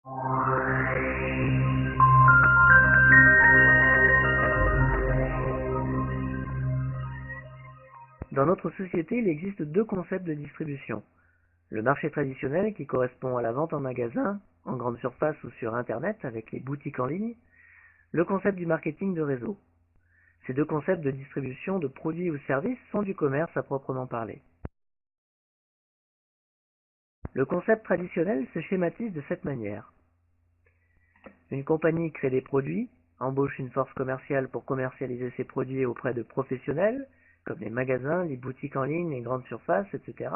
Dans notre société, il existe deux concepts de distribution. Le marché traditionnel qui correspond à la vente en magasin, en grande surface ou sur Internet avec les boutiques en ligne. Le concept du marketing de réseau. Ces deux concepts de distribution de produits ou services sont du commerce à proprement parler. Le concept traditionnel se schématise de cette manière. Une compagnie crée des produits, embauche une force commerciale pour commercialiser ses produits auprès de professionnels, comme les magasins, les boutiques en ligne, les grandes surfaces, etc.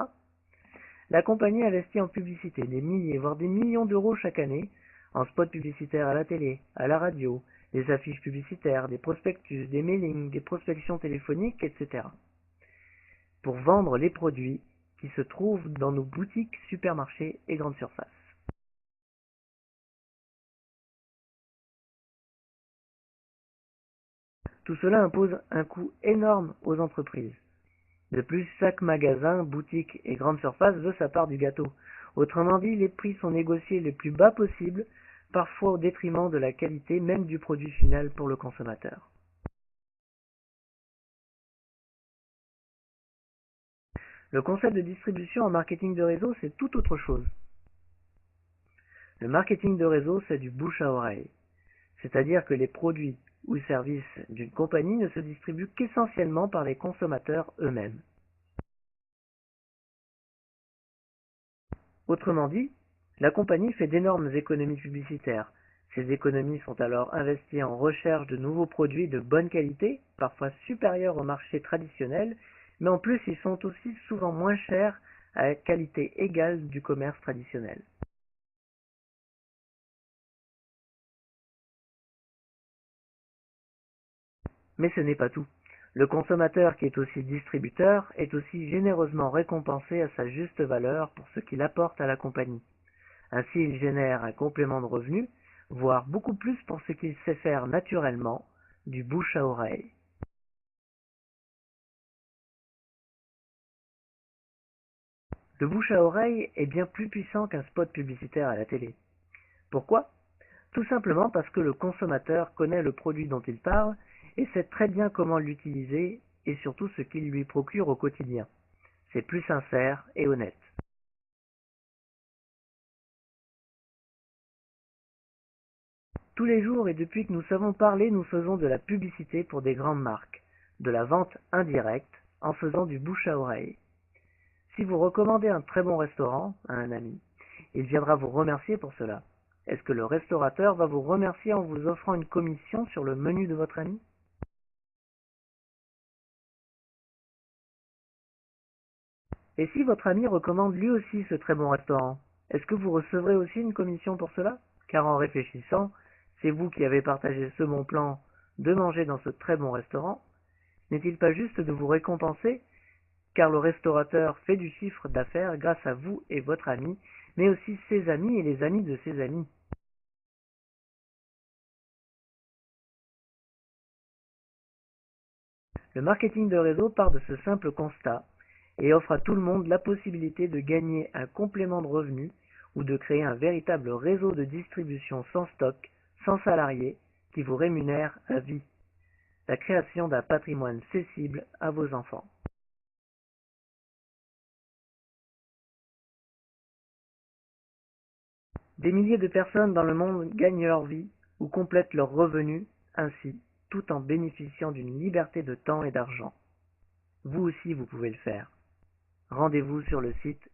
La compagnie investit en publicité des milliers, voire des millions d'euros chaque année, en spots publicitaires à la télé, à la radio, des affiches publicitaires, des prospectus, des mailings, des prospections téléphoniques, etc. pour vendre les produits qui se trouvent dans nos boutiques, supermarchés et grandes surfaces. Tout cela impose un coût énorme aux entreprises. De plus, chaque magasin, boutique et grande surface veut sa part du gâteau. Autrement dit, les prix sont négociés le plus bas possible, parfois au détriment de la qualité même du produit final pour le consommateur. Le concept de distribution en marketing de réseau, c'est tout autre chose. Le marketing de réseau, c'est du bouche à oreille. C'est-à-dire que les produits ou services d'une compagnie ne se distribuent qu'essentiellement par les consommateurs eux-mêmes. Autrement dit, la compagnie fait d'énormes économies publicitaires. Ces économies sont alors investies en recherche de nouveaux produits de bonne qualité, parfois supérieurs au marché traditionnel, mais en plus ils sont aussi souvent moins chers à la qualité égale du commerce traditionnel. Mais ce n'est pas tout. Le consommateur qui est aussi distributeur est aussi généreusement récompensé à sa juste valeur pour ce qu'il apporte à la compagnie. Ainsi, il génère un complément de revenu, voire beaucoup plus pour ce qu'il sait faire naturellement, du bouche à oreille. Le bouche à oreille est bien plus puissant qu'un spot publicitaire à la télé. Pourquoi? Tout simplement parce que le consommateur connaît le produit dont il parle et sait très bien comment l'utiliser et surtout ce qu'il lui procure au quotidien. C'est plus sincère et honnête. Tous les jours et depuis que nous savons parler, nous faisons de la publicité pour des grandes marques, de la vente indirecte en faisant du bouche à oreille. Si vous recommandez un très bon restaurant à un ami, il viendra vous remercier pour cela. Est-ce que le restaurateur va vous remercier en vous offrant une commission sur le menu de votre ami? Et si votre ami recommande lui aussi ce très bon restaurant, est-ce que vous recevrez aussi une commission pour cela? Car en réfléchissant, c'est vous qui avez partagé ce bon plan de manger dans ce très bon restaurant. N'est-il pas juste de vous récompenser, car le restaurateur fait du chiffre d'affaires grâce à vous et votre ami, mais aussi ses amis et les amis de ses amis. Le marketing de réseau part de ce simple constat et offre à tout le monde la possibilité de gagner un complément de revenu ou de créer un véritable réseau de distribution sans stock, sans salariés, qui vous rémunère à vie. La création d'un patrimoine cessible à vos enfants. Des milliers de personnes dans le monde gagnent leur vie ou complètent leurs revenus ainsi, tout en bénéficiant d'une liberté de temps et d'argent. Vous aussi, vous pouvez le faire. Rendez-vous sur le site